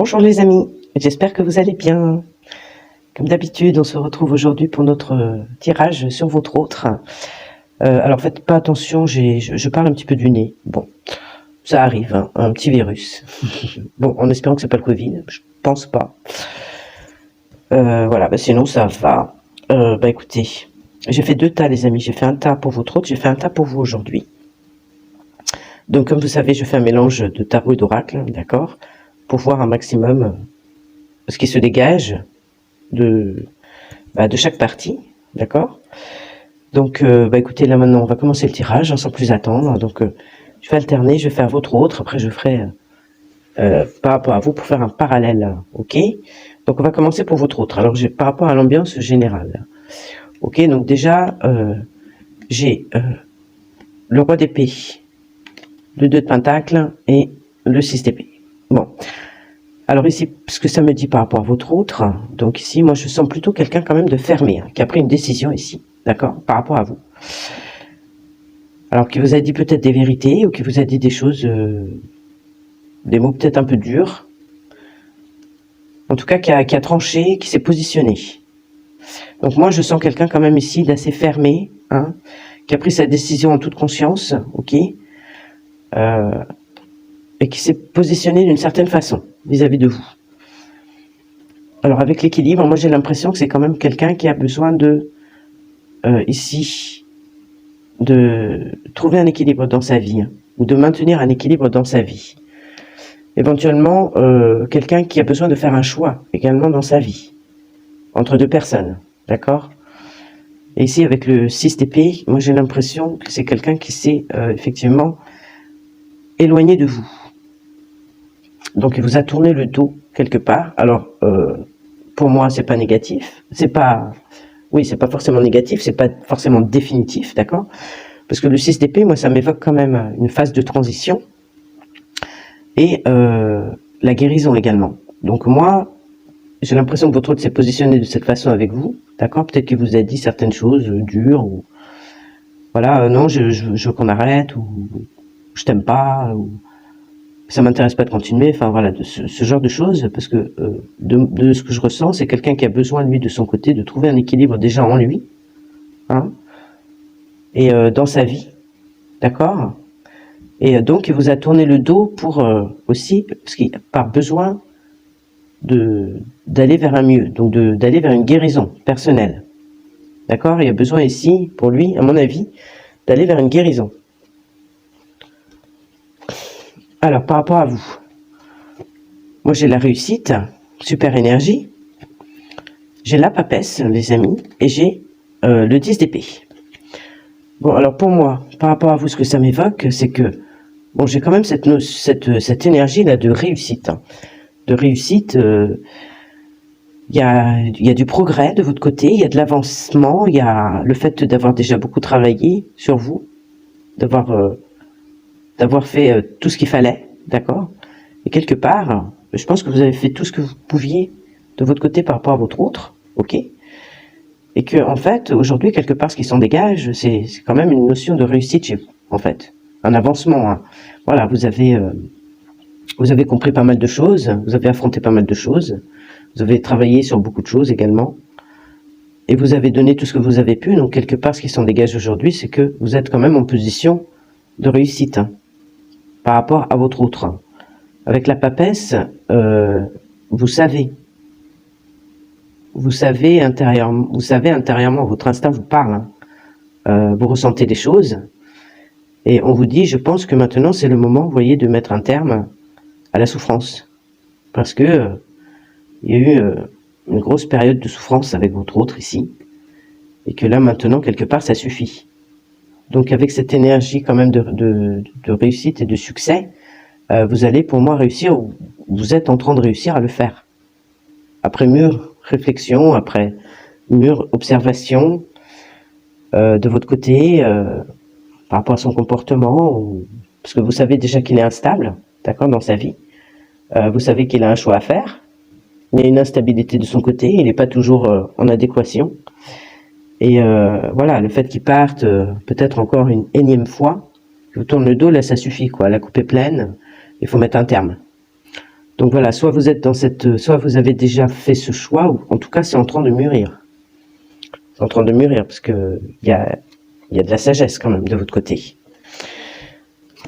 Bonjour les amis, j'espère que vous allez bien. Comme d'habitude, on se retrouve aujourd'hui pour notre tirage sur votre autre. Alors faites pas attention, je parle un petit peu du nez. Bon, ça arrive, hein, un petit virus. Bon, en espérant que c'est pas le Covid, je pense pas. Voilà, sinon ça va. Écoutez, j'ai fait 2 tas les amis, j'ai fait un tas pour votre autre, j'ai fait un tas pour vous aujourd'hui. Donc comme vous savez, je fais un mélange de tarot et d'oracle, d'accord, pour voir un maximum ce qui se dégage de chaque partie, d'accord. Donc écoutez, là maintenant on va commencer le tirage sans plus attendre. Donc je vais alterner, je vais faire votre autre, après je ferai par rapport à vous pour faire un parallèle, ok. Donc on va commencer pour votre autre. Alors par rapport à l'ambiance générale, ok. Donc déjà j'ai le roi d'épée, le 2 de pentacle et le 6 d'épée. Bon, alors ici, ce que ça me dit par rapport à votre autre, donc ici, moi je sens plutôt quelqu'un quand même de fermé, hein, qui a pris une décision ici, d'accord, par rapport à vous. Alors qui vous a dit peut-être des vérités, ou qui vous a dit des choses, des mots peut-être un peu durs. En tout cas, qui a tranché, qui s'est positionné. Donc moi je sens quelqu'un quand même ici d'assez fermé, hein, qui a pris sa décision en toute conscience, ok, et qui s'est positionné d'une certaine façon vis-à-vis de vous. Alors avec l'équilibre, moi j'ai l'impression que c'est quand même quelqu'un qui a besoin de, ici, de trouver un équilibre dans sa vie, hein, ou de maintenir un équilibre dans sa vie. Éventuellement, quelqu'un qui a besoin de faire un choix également dans sa vie, entre 2 personnes, d'accord. Et ici avec le 6 d'épée, moi j'ai l'impression que c'est quelqu'un qui s'est effectivement éloigné de vous. Donc il vous a tourné le dos quelque part. Alors pour moi c'est pas négatif, c'est pas forcément négatif, c'est pas forcément définitif, d'accord, parce que le 6 d'épée, moi ça m'évoque quand même une phase de transition et la guérison également. Donc moi j'ai l'impression que votre autre s'est positionné de cette façon avec vous, d'accord, peut-être qu'il vous a dit certaines choses dures, ou voilà, non je veux qu'on arrête, ou je t'aime pas, ou ça m'intéresse pas de continuer, enfin voilà, de ce genre de choses, parce que de ce que je ressens, c'est quelqu'un qui a besoin, lui, de son côté, de trouver un équilibre déjà en lui, hein, et dans sa vie, d'accord, et donc il vous a tourné le dos pour aussi, parce qu'il par besoin d'aller vers un mieux, donc d'aller vers une guérison personnelle, d'accord, il a besoin ici, pour lui, à mon avis, d'aller vers une guérison. Alors, par rapport à vous, moi j'ai la réussite, super énergie, j'ai la papesse, les amis, et j'ai le 10 d'épée. Bon, alors pour moi, par rapport à vous, ce que ça m'évoque, c'est que, bon, j'ai quand même cette énergie-là de réussite. Hein. De réussite, il y a du progrès de votre côté, il y a de l'avancement, il y a le fait d'avoir déjà beaucoup travaillé sur vous, d'avoir fait tout ce qu'il fallait, d'accord. Et quelque part, je pense que vous avez fait tout ce que vous pouviez de votre côté par rapport à votre autre, ok. Et que en fait, aujourd'hui, quelque part, ce qui s'en dégage, c'est quand même une notion de réussite chez vous, en fait, un avancement. Hein. Voilà, vous avez compris pas mal de choses, vous avez affronté pas mal de choses, vous avez travaillé sur beaucoup de choses également, et vous avez donné tout ce que vous avez pu. Donc quelque part, ce qui s'en dégage aujourd'hui, c'est que vous êtes quand même en position de réussite, hein, par rapport à votre autre. Hein. Avec la papesse, vous savez intérieurement, votre instinct vous parle, hein, vous ressentez des choses, et on vous dit, je pense que maintenant c'est le moment, vous voyez, de mettre un terme à la souffrance, parce que il y a eu une grosse période de souffrance avec votre autre ici, et que là maintenant quelque part ça suffit. Donc avec cette énergie quand même de réussite et de succès, vous allez pour moi réussir, vous êtes en train de réussir à le faire. Après mûre réflexion, après mûre observation de votre côté, par rapport à son comportement, parce que vous savez déjà qu'il est instable, d'accord, dans sa vie. Vous savez qu'il a un choix à faire. Il y a une instabilité de son côté, il n'est pas toujours en adéquation. Et voilà, le fait qu'il parte peut-être encore une énième fois, je vous tourne le dos, là ça suffit, quoi. La coupe est pleine, il faut mettre un terme. Donc voilà, soit vous êtes dans cette, soit vous avez déjà fait ce choix, ou en tout cas c'est en train de mûrir. C'est en train de mûrir, parce que il y a de la sagesse quand même de votre côté.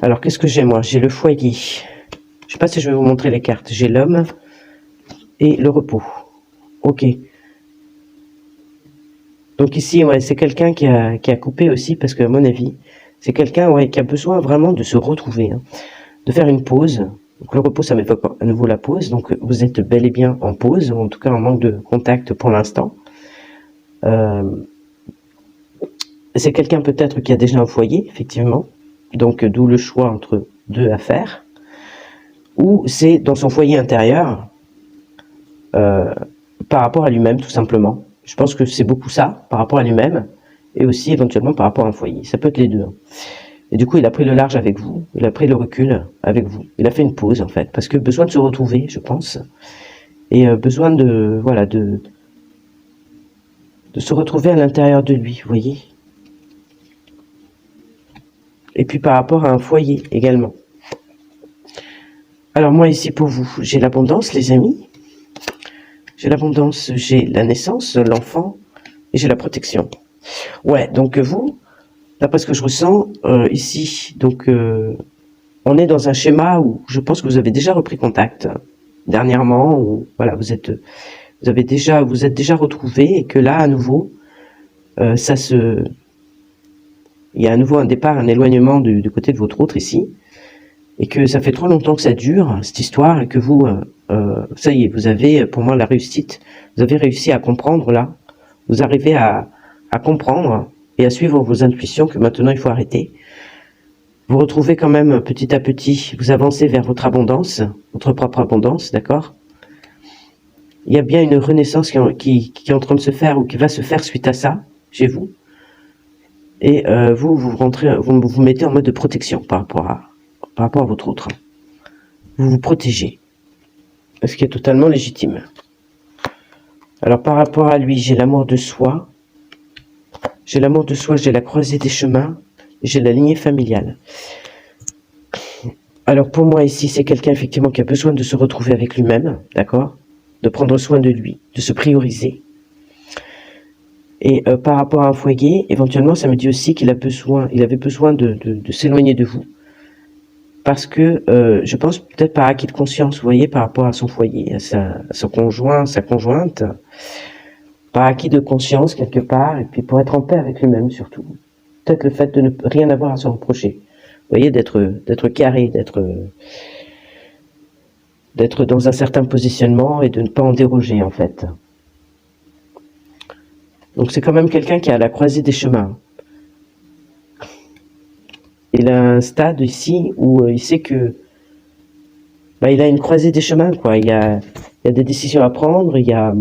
Alors qu'est-ce que j'ai moi? J'ai le foyer. Je sais pas si je vais vous montrer les cartes. J'ai l'homme et le repos. Ok. Donc ici, ouais, c'est quelqu'un qui a coupé aussi, parce que à mon avis, c'est quelqu'un ouais, qui a besoin vraiment de se retrouver, hein, de faire une pause. Donc le repos, ça m'évoque à nouveau la pause. Donc vous êtes bel et bien en pause, ou en tout cas en manque de contact pour l'instant. C'est quelqu'un peut-être qui a déjà un foyer, effectivement. Donc d'où le choix entre deux affaires. Ou c'est dans son foyer intérieur, par rapport à lui-même, tout simplement. Je pense que c'est beaucoup ça, par rapport à lui-même, et aussi éventuellement par rapport à un foyer. Ça peut être les deux. Hein. Et du coup, il a pris le large avec vous, il a pris le recul avec vous. Il a fait une pause, en fait, parce que besoin de se retrouver, je pense, et besoin de, voilà, de se retrouver à l'intérieur de lui, vous voyez. Et puis par rapport à un foyer également. Alors moi ici pour vous, j'ai l'abondance, les amis. J'ai l'abondance, j'ai la naissance, l'enfant, et j'ai la protection. Ouais, donc vous, d'après ce que je ressens ici, donc on est dans un schéma où je pense que vous avez déjà repris contact dernièrement, où voilà, vous êtes déjà retrouvés, et que là à nouveau, il y a à nouveau un départ, un éloignement du côté de votre autre ici, et que ça fait trop longtemps que ça dure cette histoire, et que vous, ça y est, vous avez pour moi la réussite, vous avez réussi à comprendre là, vous arrivez à comprendre et à suivre vos intuitions, que maintenant il faut arrêter. Vous retrouvez quand même petit à petit, vous avancez vers votre abondance, votre propre abondance, d'accord? Il y a bien une renaissance qui est en train de se faire, ou qui va se faire suite à ça, chez vous. Et vous vous mettez en mode de protection par rapport à votre autre. Vous vous protégez, ce qui est totalement légitime. Alors par rapport à lui, j'ai l'amour de soi, j'ai la croisée des chemins, j'ai la lignée familiale. Alors pour moi ici, c'est quelqu'un effectivement qui a besoin de se retrouver avec lui-même, d'accord, de prendre soin de lui, de se prioriser. Et par rapport à un foyer, éventuellement, ça me dit aussi qu'il avait besoin de s'éloigner de vous, parce que je pense peut-être par acquis de conscience, vous voyez, par rapport à son foyer, à son conjoint, sa conjointe, par acquis de conscience quelque part, et puis pour être en paix avec lui-même surtout. Peut-être le fait de ne rien avoir à se reprocher. Vous voyez, d'être carré, d'être dans un certain positionnement et de ne pas en déroger en fait. Donc c'est quand même quelqu'un qui est à la croisée des chemins. Il a un stade ici où il sait que il a une croisée des chemins, quoi. Il y a des décisions à prendre, il y a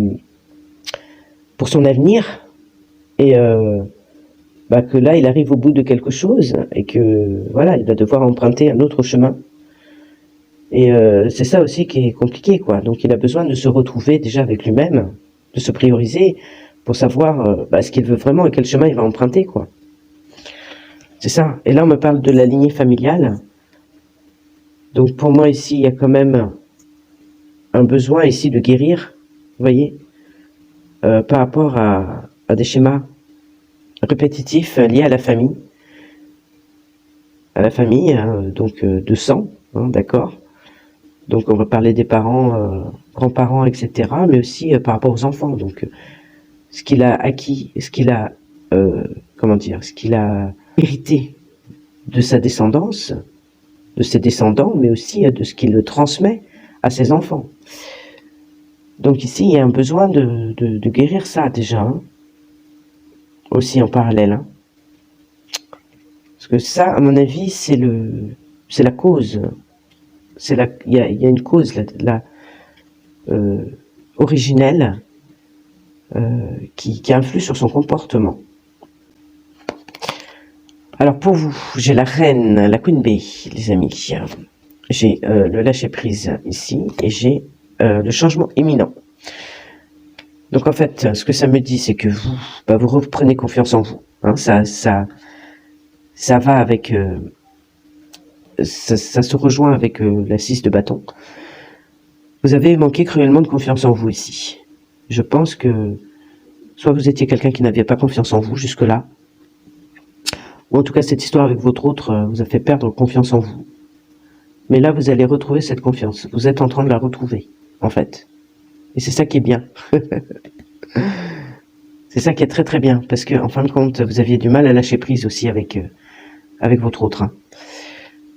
pour son avenir, et que là il arrive au bout de quelque chose, et que voilà, il va devoir emprunter un autre chemin. Et c'est ça aussi qui est compliqué, quoi. Donc il a besoin de se retrouver déjà avec lui-même, de se prioriser pour savoir ce qu'il veut vraiment et quel chemin il va emprunter, quoi. C'est ça. Et là on me parle de la lignée familiale. Donc pour moi ici il y a quand même un besoin ici de guérir, vous voyez, par rapport à des schémas répétitifs liés à la famille. Hein, donc de sang, hein, d'accord. Donc on va parler des parents, grands-parents, etc., mais aussi par rapport aux enfants. Donc ce qu'il a acquis, ce qu'il a, ce qu'il a hérité de sa descendance, de ses descendants, mais aussi de ce qu'il le transmet à ses enfants. Donc ici, il y a un besoin de guérir ça déjà, hein, aussi en parallèle. Hein. Parce que ça, à mon avis, c'est la cause. Il y a une cause originelle qui influe sur son comportement. Alors pour vous, j'ai la reine, la Queen Bee, les amis. J'ai le lâcher-prise ici, et j'ai le changement imminent. Donc en fait, ce que ça me dit, c'est que vous reprenez confiance en vous. Hein, ça va avec... ça se rejoint avec la 6 de bâton. Vous avez manqué cruellement de confiance en vous ici. Je pense que soit vous étiez quelqu'un qui n'avait pas confiance en vous jusque-là, ou en tout cas cette histoire avec votre autre vous a fait perdre confiance en vous. Mais là, vous allez retrouver cette confiance. Vous êtes en train de la retrouver, en fait. Et c'est ça qui est bien. C'est ça qui est très très bien, parce que en fin de compte, vous aviez du mal à lâcher prise aussi avec votre autre. Hein.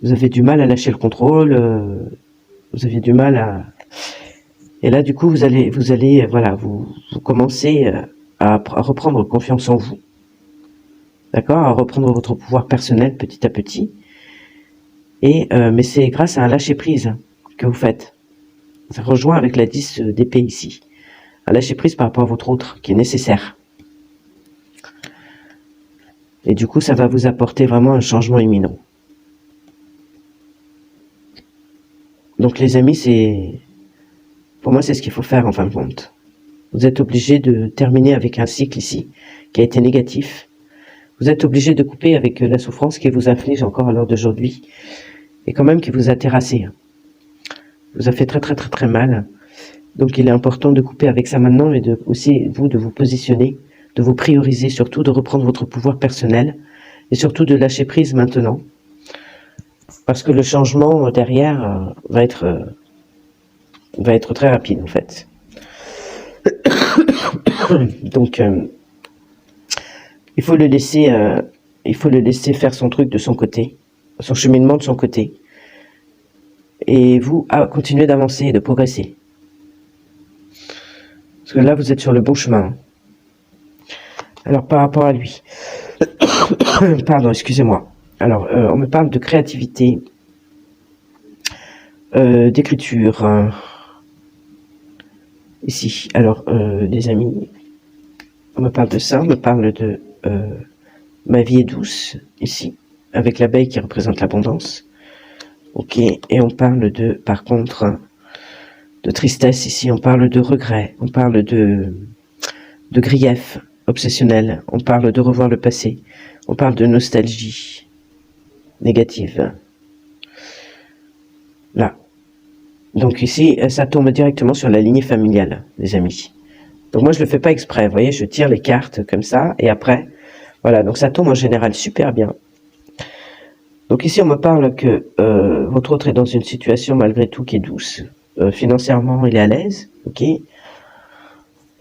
Vous avez du mal à lâcher le contrôle, vous aviez du mal à... Et là, du coup, vous allez voilà, vous commencez à reprendre confiance en vous. D'accord? À reprendre votre pouvoir personnel petit à petit. Et mais c'est grâce à un lâcher-prise que vous faites. Ça rejoint avec la 10 d'épée ici. Un lâcher-prise par rapport à votre autre, qui est nécessaire. Et du coup, ça va vous apporter vraiment un changement imminent. Donc les amis, pour moi, c'est ce qu'il faut faire en fin de compte. Vous êtes obligé de terminer avec un cycle ici, qui a été négatif. Vous êtes obligé de couper avec la souffrance qui vous inflige encore à l'heure d'aujourd'hui, et quand même qui vous a terrassé. Vous a fait très très très très mal. Donc il est important de couper avec ça maintenant, et aussi vous de vous positionner, de vous prioriser, surtout de reprendre votre pouvoir personnel, et surtout de lâcher prise maintenant. Parce que le changement derrière va être très rapide en fait. Donc il faut le laisser faire son truc de son côté, son cheminement de son côté, et vous continuez d'avancer et de progresser. Parce que là vous êtes sur le bon chemin. Alors par rapport à lui, pardon, excusez-moi. Alors on me parle de créativité, d'écriture. Ici, alors les amis, on me parle de ça, on me parle de ma vie est douce, ici, avec l'abeille qui représente l'abondance. Ok, et on parle par contre, de tristesse ici, on parle de regret, on parle de grief obsessionnel, on parle de revoir le passé, on parle de nostalgie négative. Là. Donc ici, ça tombe directement sur la lignée familiale, les amis. Donc moi, je le fais pas exprès, vous voyez, je tire les cartes comme ça, et après, voilà, donc ça tombe en général super bien. Donc ici, on me parle que votre autre est dans une situation, malgré tout, qui est douce. Financièrement, il est à l'aise, ok.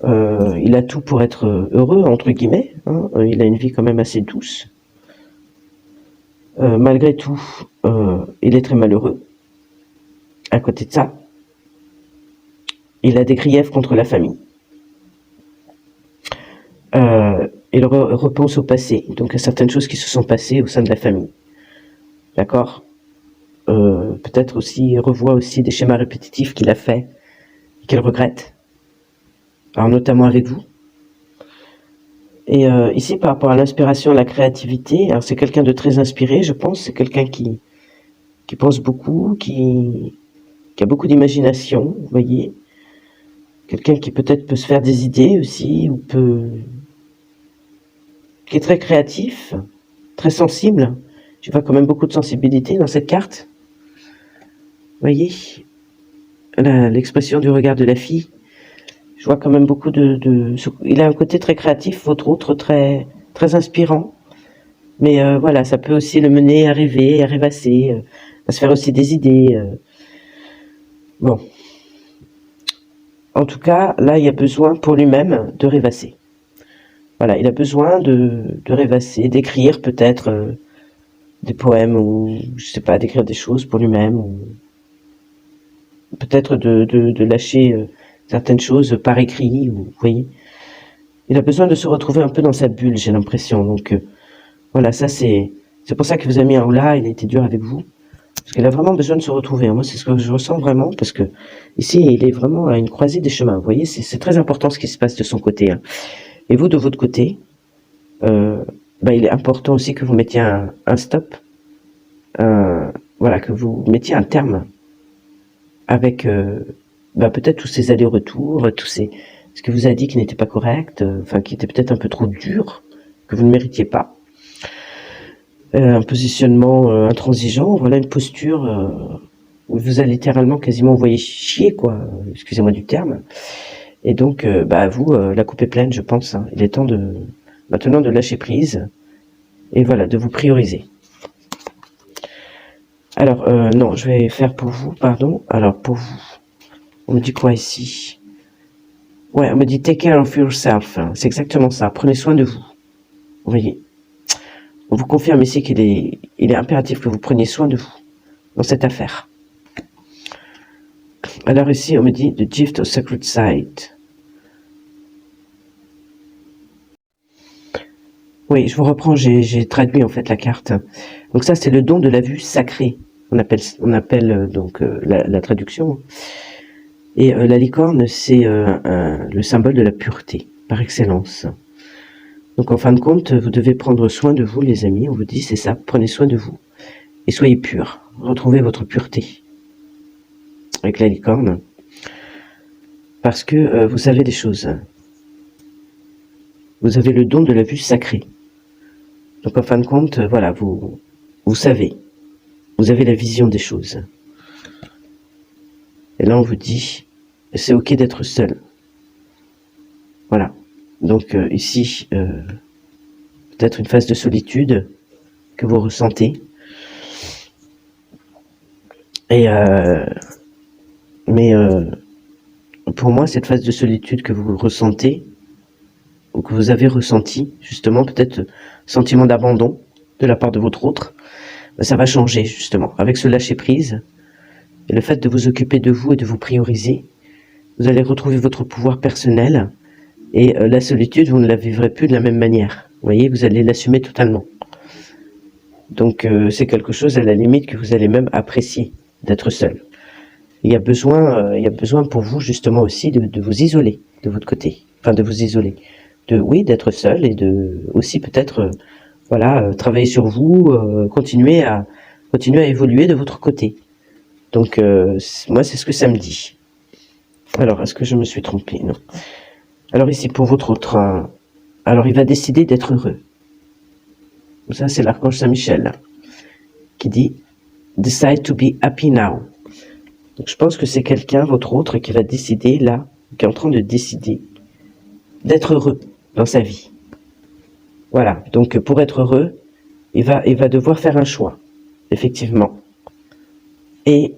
Il a tout pour être heureux, entre guillemets. Hein, il a une vie quand même assez douce. Malgré tout, il est très malheureux. À côté de ça, il a des griefs contre la famille. Il repense au passé, donc à certaines choses qui se sont passées au sein de la famille. D'accord? Peut-être aussi, revoit aussi des schémas répétitifs qu'il a fait, qu'il regrette. Alors notamment avec vous. Et ici, par rapport à l'inspiration, à la créativité, alors c'est quelqu'un de très inspiré, je pense. C'est quelqu'un qui pense beaucoup, qui a beaucoup d'imagination, vous voyez. Quelqu'un qui peut-être peut se faire des idées aussi, ou qui est très créatif, très sensible. Je vois quand même beaucoup de sensibilité dans cette carte. Vous voyez, l'expression du regard de la fille. Je vois quand même beaucoup il a un côté très créatif, votre autre très très inspirant. Mais voilà, ça peut aussi le mener à rêver, à rêvasser, à se faire aussi des idées. Bon. En tout cas, là, il y a besoin pour lui-même de rêvasser. Voilà, il a besoin de rêvasser, d'écrire peut-être des poèmes ou, je sais pas, d'écrire des choses pour lui-même. Ou peut-être de lâcher certaines choses par écrit, vous voyez. Il a besoin de se retrouver un peu dans sa bulle, j'ai l'impression. Donc, voilà, ça c'est pour ça que vous avez mis un oula, il a été dur avec vous. Parce qu'il a vraiment besoin de se retrouver. Moi, c'est ce que je ressens vraiment, parce que ici, il est vraiment à une croisée des chemins. Vous voyez, c'est très important ce qui se passe de son côté. Hein. Et vous, de votre côté, il est important aussi que vous mettiez un stop. Voilà, que vous mettiez un terme avec peut-être tous ces allers-retours, ce que vous a dit qui n'était pas correct, qui était peut-être un peu trop dur, que vous ne méritiez pas. Un positionnement intransigeant, voilà une posture vous allez littéralement quasiment envoyer chier, quoi, excusez-moi du terme. Et donc, vous, la coupe est pleine, je pense. Hein. Il est temps maintenant de lâcher prise. Et voilà, de vous prioriser. Alors, non, je vais faire pour vous, pardon. Alors, pour vous, on me dit quoi ici? Ouais, on me dit take care of yourself. C'est exactement ça. Prenez soin de vous. Vous voyez. On vous confirme ici qu'il est impératif que vous preniez soin de vous dans cette affaire. Alors ici, on me dit the gift of sacred sight. Oui, je vous reprends, j'ai traduit en fait la carte. Donc ça, c'est le don de la vue sacrée. On appelle donc la traduction. Et la licorne, c'est le symbole de la pureté, par excellence. Donc en fin de compte, vous devez prendre soin de vous, les amis. On vous dit, c'est ça, prenez soin de vous. Et soyez purs. Retrouvez votre pureté. Avec la licorne. Parce que vous savez des choses. Vous avez le don de la vue sacrée. Donc en fin de compte, voilà, vous savez. Vous avez la vision des choses. Et là, on vous dit, c'est ok d'être seul. Voilà. Donc ici, peut-être une phase de solitude que vous ressentez. Et pour moi, cette phase de solitude que vous ressentez, ou que vous avez ressenti, justement, peut-être sentiment d'abandon de la part de votre autre, ça va changer, justement, avec ce lâcher-prise, et le fait de vous occuper de vous et de vous prioriser, vous allez retrouver votre pouvoir personnel, et la solitude, vous ne la vivrez plus de la même manière. Vous voyez, vous allez l'assumer totalement. Donc, c'est quelque chose, à la limite, que vous allez même apprécier, d'être seul. Il y a besoin pour vous, justement, aussi, de vous isoler, de votre côté. Enfin, de vous isoler. Oui, d'être seul, et de aussi peut-être, travailler sur vous, continuer à évoluer de votre côté. Donc, moi, c'est ce que ça me dit. Alors, est-ce que je me suis trompé? Non. Alors ici, pour votre autre, alors il va décider d'être heureux. Ça, c'est l'archange Saint-Michel qui dit « Decide to be happy now ». Donc, je pense que c'est quelqu'un, votre autre, qui va décider, là, qui est en train de décider d'être heureux dans sa vie. Voilà, donc pour être heureux, il va devoir faire un choix, effectivement. Et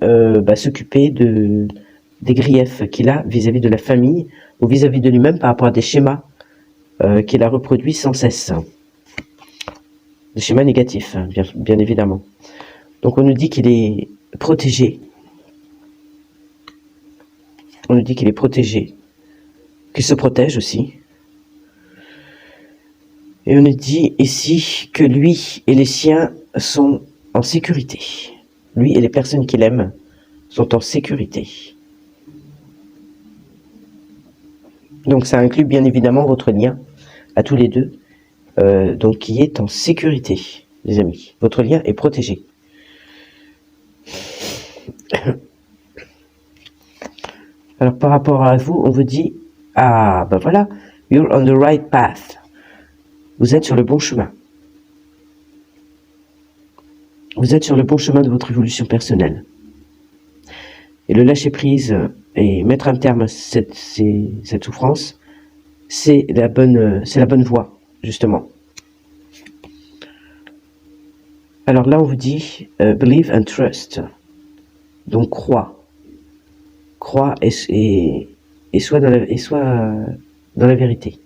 s'occuper des griefs qu'il a vis-à-vis de la famille ou vis-à-vis de lui-même par rapport à des schémas qu'il a reproduits sans cesse. Des schémas négatifs, bien évidemment. Donc on nous dit qu'il est protégé. On nous dit qu'il est protégé, qu'il se protège aussi. Et on nous dit ici que lui et les siens sont en sécurité. Lui et les personnes qu'il aime sont en sécurité. Donc ça inclut bien évidemment votre lien à tous les deux, donc qui est en sécurité, les amis. Votre lien est protégé. Alors par rapport à vous, on vous dit, voilà, you're on the right path. Vous êtes sur le bon chemin. Vous êtes sur le bon chemin de votre évolution personnelle. Et le lâcher-prise et mettre un terme à cette souffrance, c'est la bonne voie, justement. Alors là, on vous dit believe and trust. Donc crois et sois dans la vérité.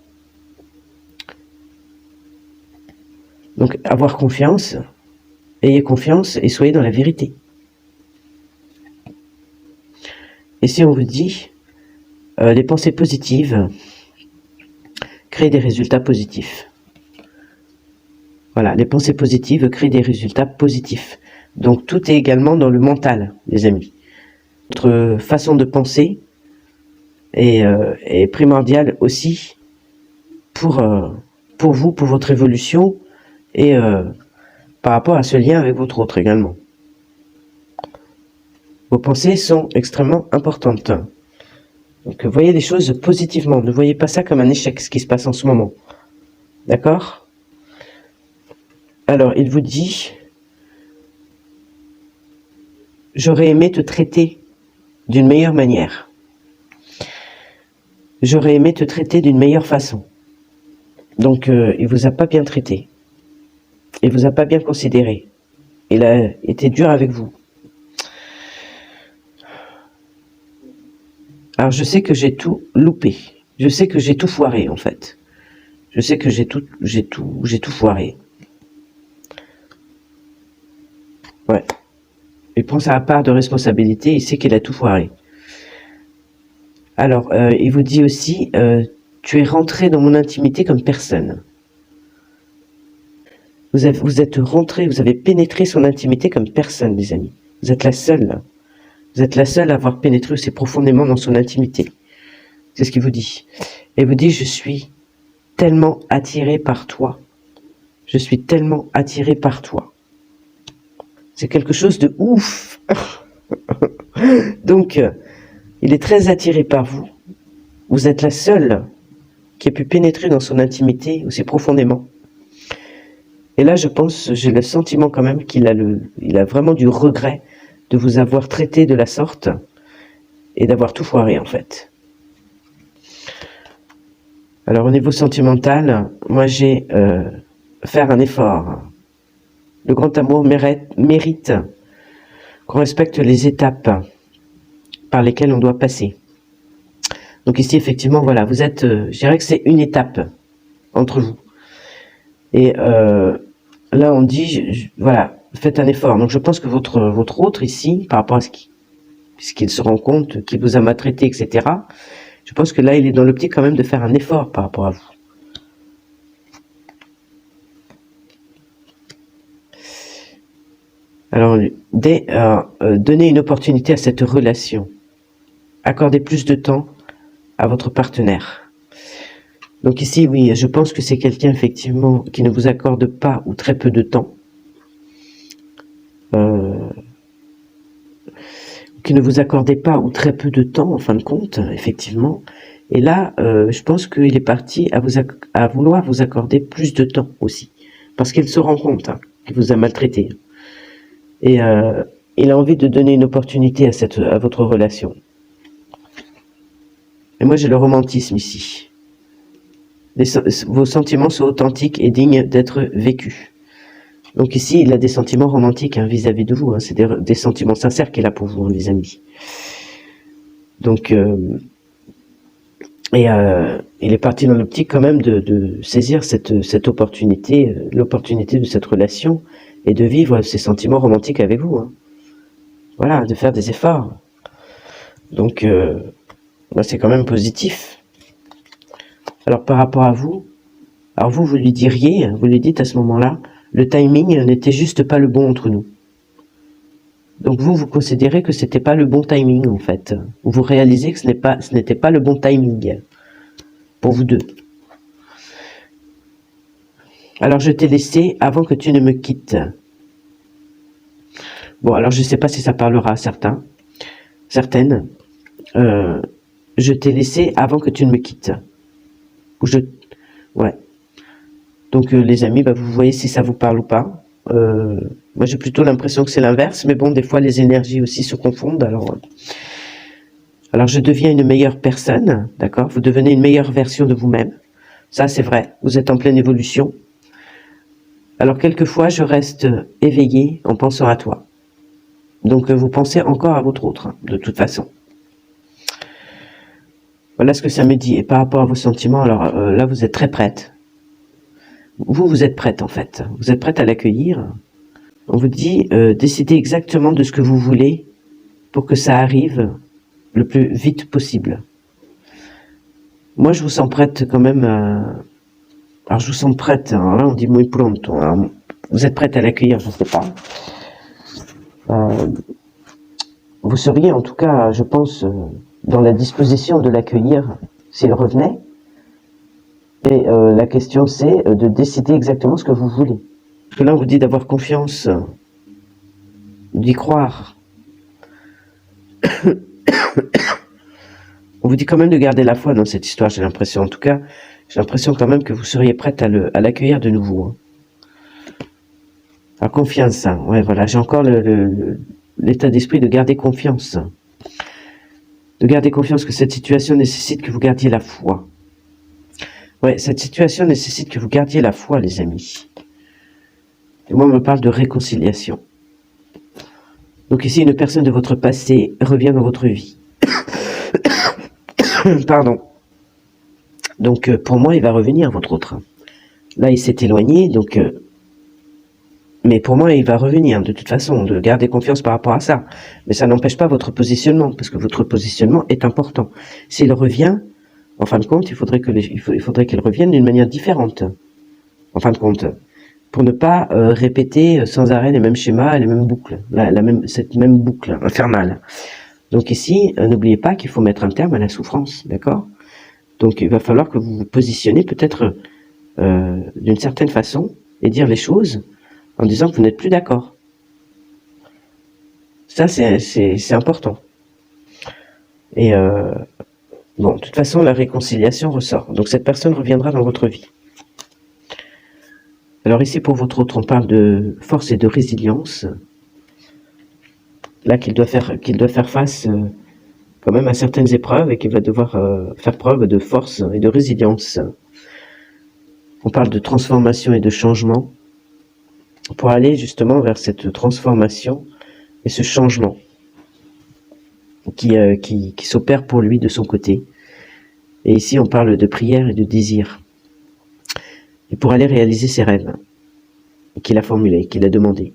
Donc avoir confiance, ayez confiance et soyez dans la vérité. Et si on vous dit les pensées positives créent des résultats positifs. Voilà, les pensées positives créent des résultats positifs. Donc tout est également dans le mental, les amis. Votre façon de penser est primordiale aussi pour vous, pour votre évolution et par rapport à ce lien avec votre autre également. Vos pensées sont extrêmement importantes. Donc voyez les choses positivement, ne voyez pas ça comme un échec, ce qui se passe en ce moment. D'accord? Alors, il vous dit j'aurais aimé te traiter d'une meilleure manière. J'aurais aimé te traiter d'une meilleure façon. Donc, il vous a pas bien traité. Il vous a pas bien considéré. Il a été dur avec vous. Alors, je sais que j'ai tout loupé. Je sais que j'ai tout foiré, en fait. Je sais que j'ai tout foiré. Ouais. Il prend sa part de responsabilité, il sait qu'il a tout foiré. Alors, il vous dit aussi, tu es rentré dans mon intimité comme personne. Vous êtes rentré, vous avez pénétré son intimité comme personne, les amis. Vous êtes la seule. Vous êtes la seule à avoir pénétré aussi profondément dans son intimité. C'est ce qu'il vous dit. Et il vous dit, je suis tellement attiré par toi. Je suis tellement attiré par toi. C'est quelque chose de ouf. Donc, il est très attiré par vous. Vous êtes la seule qui a pu pénétrer dans son intimité aussi profondément. Et là, je pense, j'ai le sentiment quand même qu'il a vraiment du regret de vous avoir traité de la sorte et d'avoir tout foiré, en fait. Alors, au niveau sentimental, moi, j'ai faire un effort. Le grand amour mérite qu'on respecte les étapes par lesquelles on doit passer. Donc ici, effectivement, voilà, vous êtes, je dirais que c'est une étape entre vous. Et là, on dit, voilà, faites un effort. Donc je pense que votre autre ici, par rapport à ce qu'il se rend compte, qu'il vous a maltraité, etc., je pense que là, il est dans l'optique quand même de faire un effort par rapport à vous. Alors, donnez une opportunité à cette relation. Accordez plus de temps à votre partenaire. Donc ici, oui, je pense que c'est quelqu'un, effectivement, qui ne vous accorde pas ou très peu de temps. Qui ne vous accordait pas ou très peu de temps, en fin de compte, effectivement. Et là, je pense qu'il est parti à vouloir vous accorder plus de temps aussi. Parce qu'il se rend compte qu'il vous a maltraité. Et il a envie de donner une opportunité à votre relation. Et moi, j'ai le romantisme ici. Vos sentiments sont authentiques et dignes d'être vécus. Donc ici, il a des sentiments romantiques vis-à-vis de vous. C'est des sentiments sincères qu'il a pour vous, les amis. Donc, il est parti dans l'optique quand même de saisir cette opportunité, l'opportunité de cette relation, et de vivre ces sentiments romantiques avec vous. Voilà, de faire des efforts. Donc, c'est quand même positif. Alors, par rapport à vous, alors vous lui diriez, vous lui dites à ce moment-là, le timing n'était juste pas le bon entre nous. Donc vous considérez que c'était pas le bon timing, en fait. Vous réalisez que ce n'était pas le bon timing pour vous deux. Alors je t'ai laissé avant que tu ne me quittes. Bon, alors je sais pas si ça parlera à certaines. Je t'ai laissé avant que tu ne me quittes. Ouais. Donc les amis, vous voyez si ça vous parle ou pas. Moi j'ai plutôt l'impression que c'est l'inverse, mais bon, des fois les énergies aussi se confondent. Alors je deviens une meilleure personne, d'accord? Vous devenez une meilleure version de vous-même. Ça c'est vrai, vous êtes en pleine évolution. Alors quelquefois je reste éveillé en pensant à toi. Donc vous pensez encore à votre autre, de toute façon. Voilà ce que ça me dit. Et par rapport à vos sentiments, alors là vous êtes très prête. Vous êtes prête en fait. Vous êtes prête à l'accueillir. On vous dit, décidez exactement de ce que vous voulez pour que ça arrive le plus vite possible. Moi, je vous sens prête quand même. Alors, je vous sens prête. Alors là, on dit muy pronto. Alors, vous êtes prête à l'accueillir, je ne sais pas. Vous seriez en tout cas, je pense, dans la disposition de l'accueillir s'il revenait. Et la question, c'est de décider exactement ce que vous voulez. Parce que là, on vous dit d'avoir confiance, d'y croire. On vous dit quand même de garder la foi dans cette histoire, j'ai l'impression. En tout cas, j'ai l'impression quand même que vous seriez prête à l'accueillir de nouveau. La confiance, ouais, voilà. J'ai encore l'état d'esprit de garder confiance. De garder confiance que cette situation nécessite que vous gardiez la foi. Ouais, cette situation nécessite que vous gardiez la foi, les amis. Et moi, on me parle de réconciliation. Donc ici, une personne de votre passé revient dans votre vie. Pardon. Donc, pour moi, il va revenir, votre autre. Là, il s'est éloigné, donc... mais pour moi, il va revenir, de toute façon, de garder confiance par rapport à ça. Mais ça n'empêche pas votre positionnement, parce que votre positionnement est important. S'il revient, en fin de compte, il faudrait qu'il revienne d'une manière différente. En fin de compte, pour ne pas répéter sans arrêt les mêmes schémas, les mêmes boucles, cette même boucle infernale. Donc ici, n'oubliez pas qu'il faut mettre un terme à la souffrance, d'accord? Donc il va falloir que vous vous positionnez peut-être d'une certaine façon et dire les choses en disant que vous n'êtes plus d'accord. Ça, c'est important. Et bon, de toute façon, la réconciliation ressort. Donc cette personne reviendra dans votre vie. Alors ici, pour votre autre, on parle de force et de résilience. Là, qu'il doit faire face quand même à certaines épreuves et qu'il va devoir faire preuve de force et de résilience. On parle de transformation et de changement pour aller justement vers cette transformation et ce changement qui s'opère pour lui de son côté. Et ici, on parle de prière et de désir. Et pour aller réaliser ses rêves qu'il a formulés, qu'il a demandés.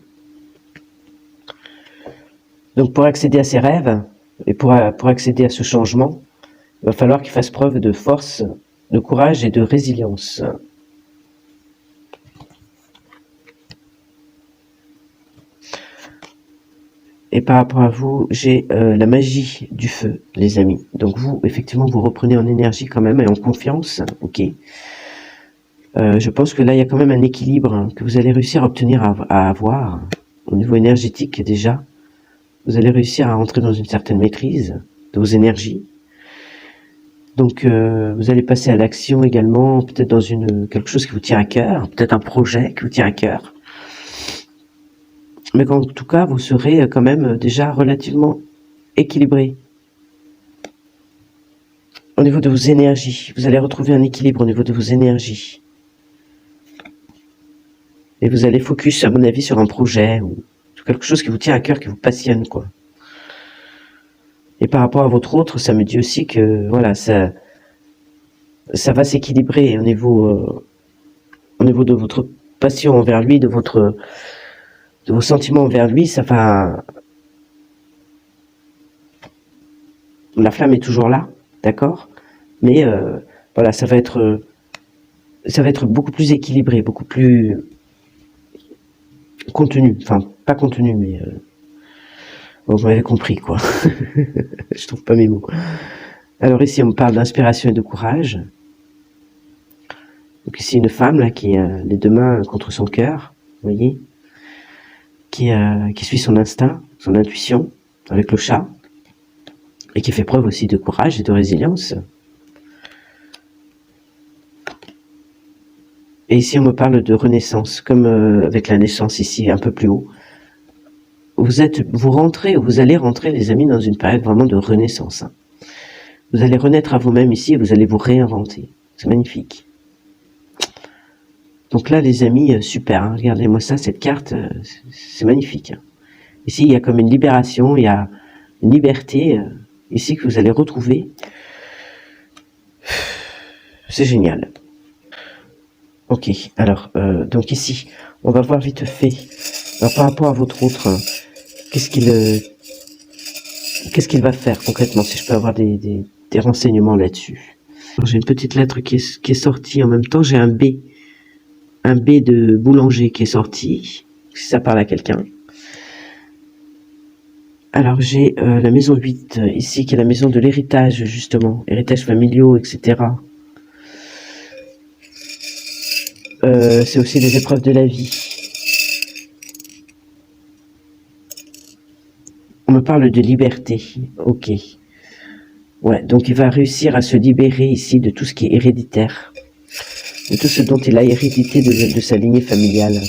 Donc pour accéder à ses rêves et pour accéder à ce changement, il va falloir qu'il fasse preuve de force, de courage et de résilience. Et par rapport à vous, j'ai la magie du feu, les amis. Donc vous, effectivement, vous reprenez en énergie quand même et en confiance, ok. Je pense que là, il y a quand même un équilibre que vous allez réussir à obtenir, à avoir, au niveau énergétique déjà. Vous allez réussir à entrer dans une certaine maîtrise de vos énergies. Donc, vous allez passer à l'action également, peut-être dans quelque chose qui vous tient à cœur, peut-être un projet qui vous tient à cœur. Mais en tout cas, vous serez quand même déjà relativement équilibré. Au niveau de vos énergies, vous allez retrouver un équilibre au niveau de vos énergies. Et vous allez focus, à mon avis, sur un projet ou sur quelque chose qui vous tient à cœur, qui vous passionne, quoi. Et par rapport à votre autre, ça me dit aussi que, voilà, ça va s'équilibrer au niveau de votre passion envers lui, de vos sentiments envers lui, ça va... La flamme est toujours là, d'accord? Mais, voilà, ça va être beaucoup plus équilibré, beaucoup plus contenu, enfin, pas contenu, mais... Bon, vous m'avez compris, quoi. Je trouve pas mes mots. Alors ici, on me parle d'inspiration et de courage. Donc ici, une femme, là, qui a les deux mains contre son cœur, vous voyez, qui suit son instinct, son intuition, avec le chat, et qui fait preuve aussi de courage et de résilience. Et ici, on me parle de renaissance, comme avec la naissance ici, un peu plus haut. Vous allez rentrer, les amis, dans une période vraiment de renaissance. Hein. Vous allez renaître à vous-même ici et vous allez vous réinventer. C'est magnifique. Donc là, les amis, super. Hein. Regardez-moi ça, cette carte, c'est magnifique. Hein. Ici, il y a comme une libération, il y a une liberté ici que vous allez retrouver. C'est génial. Ok, alors, donc ici, on va voir vite fait. Alors, par rapport à votre autre, qu'est-ce qu'il va faire concrètement, si je peux avoir des renseignements là-dessus. J'ai une petite lettre qui est sortie en même temps, j'ai un B de boulanger qui est sorti, si ça parle à quelqu'un. Alors j'ai la maison 8 ici, qui est la maison de l'héritage, justement, héritage familiaux, etc. C'est aussi les épreuves de la vie. On me parle de liberté, ok. Ouais, donc il va réussir à se libérer ici de tout ce qui est héréditaire, de tout ce dont il a hérédité de sa lignée familiale.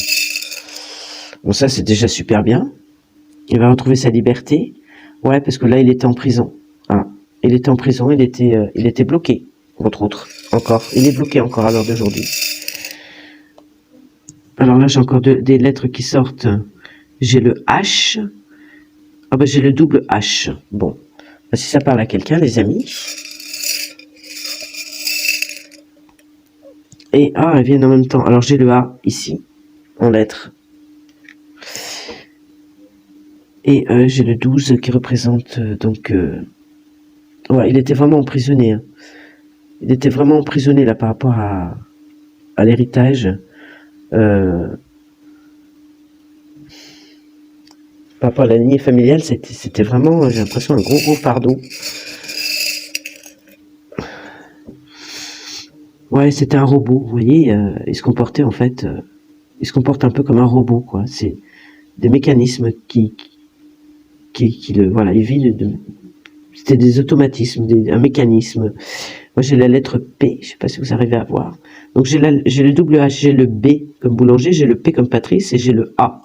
Bon, ça c'est déjà super bien. Il va retrouver sa liberté. Ouais, parce que là, il était en prison. Hein. Il était en prison, il était bloqué, entre autres, encore. Il est bloqué encore à l'heure d'aujourd'hui. Alors là, j'ai encore des lettres qui sortent. J'ai le H. Ah ben, j'ai le double H. Bon. Ben, si ça parle à quelqu'un, les amis. Et A, elles viennent en même temps. Alors, j'ai le A, ici, en lettres. Et j'ai le 12 qui représente, donc... ouais, il était vraiment emprisonné. Hein. Il était vraiment emprisonné, là, par rapport à l'héritage. Par rapport à la lignée familiale, c'était vraiment, j'ai l'impression, un gros fardeau. Ouais, c'était un robot, vous voyez, il se comportait en fait, il se comporte un peu comme un robot, quoi. C'est des mécanismes qui voilà, il vit c'était des automatismes, un mécanisme. Moi, j'ai la lettre P, je sais pas si vous arrivez à voir. Donc, j'ai le double H, j'ai le B comme boulanger, j'ai le P comme Patrice et j'ai le A.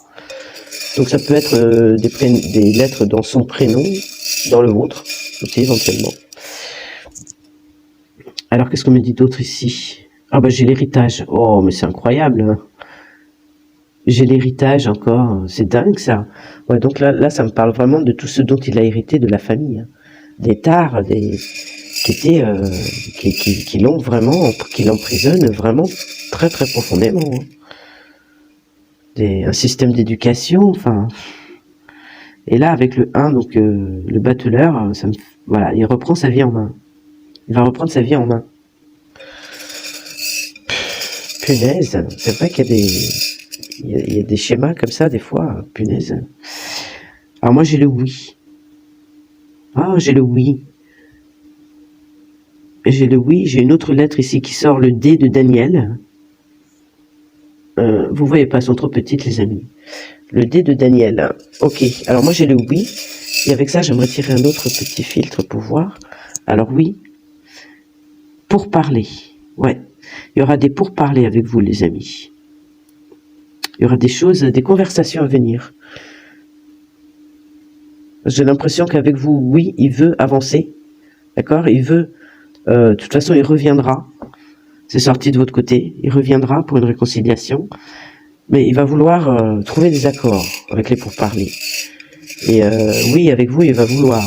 Donc, ça peut être des lettres dans son prénom, dans le vôtre, aussi, éventuellement. Alors, qu'est-ce qu'on me dit d'autre ici? Ah, bah, j'ai l'héritage. Oh, mais c'est incroyable, hein. J'ai l'héritage encore, c'est dingue ça. Ouais, donc là, ça me parle vraiment de tout ce dont il a hérité de la famille. Hein. Des tares, qui étaient, qui l'ont vraiment, qui l'emprisonnent vraiment très très profondément. Hein. Un système d'éducation, enfin. Et là, avec le 1, donc le battleur, voilà, il reprend sa vie en main. Il va reprendre sa vie en main. Punaise, c'est vrai qu'il y a il y a des schémas comme ça, des fois, punaise. Alors moi, j'ai le oui. Ah, j'ai le oui. J'ai le oui, j'ai une autre lettre ici qui sort, le D de Daniel. Vous voyez pas, elles sont trop petites, les amis. Le D de Daniel. Ok, alors moi, j'ai le oui. Et avec ça, j'aimerais tirer un autre petit filtre pour voir. Alors oui, pourparler. Ouais, il y aura des pourparlers avec vous, les amis. Il y aura des choses, des conversations à venir. J'ai l'impression qu'avec vous, oui, il veut avancer. D'accord? Il veut... de toute façon, il reviendra. C'est sorti de votre côté. Il reviendra pour une réconciliation. Mais il va vouloir trouver des accords avec les pourparlers. Et oui, avec vous, il va vouloir.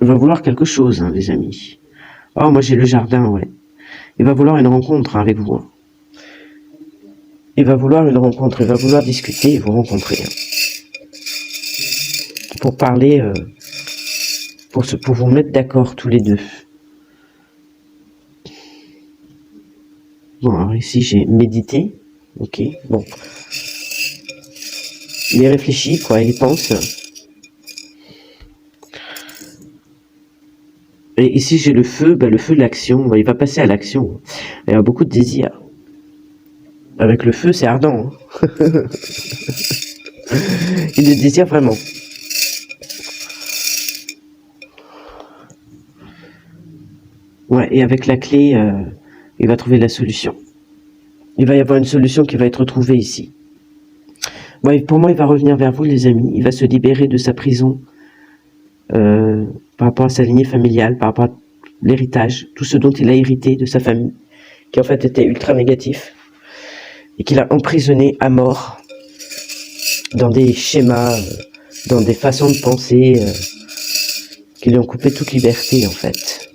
Il va vouloir quelque chose, hein, les amis. Oh, moi j'ai le jardin, ouais. Il va vouloir une rencontre avec vous. Hein. Il va vouloir une rencontre. Il va vouloir discuter et vous rencontrer. Hein. Pour parler, pour vous mettre d'accord tous les deux. Bon, alors ici j'ai médité. Ok, bon. Il y réfléchit, quoi, il y pense. Et ici j'ai le feu de l'action, il va passer à l'action. Il y a beaucoup de désir. Avec le feu, c'est ardent. Hein. Il le désire vraiment. Ouais, et avec la clé, il va trouver la solution. Il va y avoir une solution qui va être trouvée ici. Ouais, pour moi, il va revenir vers vous, les amis. Il va se libérer de sa prison par rapport à sa lignée familiale, par rapport à l'héritage, tout ce dont il a hérité de sa famille, qui en fait était ultra négatif, et qu'il a emprisonné à mort dans des schémas, dans des façons de penser qui lui ont coupé toute liberté, en fait.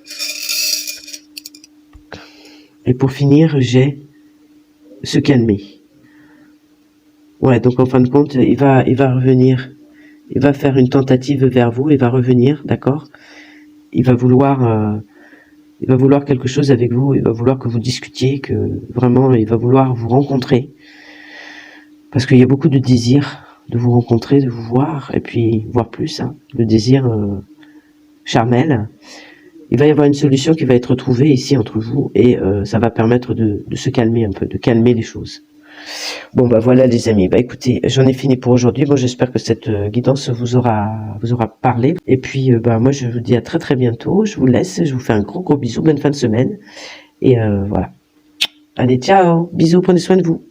Et pour finir, j'ai se calmer. Ouais, donc en fin de compte, il va revenir. Il va faire une tentative vers vous, il va revenir, d'accord? Il va vouloir quelque chose avec vous, il va vouloir que vous discutiez, que vraiment, il va vouloir vous rencontrer. Parce qu'il y a beaucoup de désir de vous rencontrer, de vous voir, et puis voir plus, hein, le désir charnel. Il va y avoir une solution qui va être trouvée ici entre vous, et ça va permettre de se calmer un peu, de calmer les choses. Bon, bah voilà les amis, bah écoutez, j'en ai fini pour aujourd'hui. Bon, j'espère que cette guidance vous aura parlé. Et puis, bah moi je vous dis à très très bientôt. Je vous laisse, je vous fais un gros bisou, bonne fin de semaine. Et voilà. Allez, ciao, bisous, prenez soin de vous.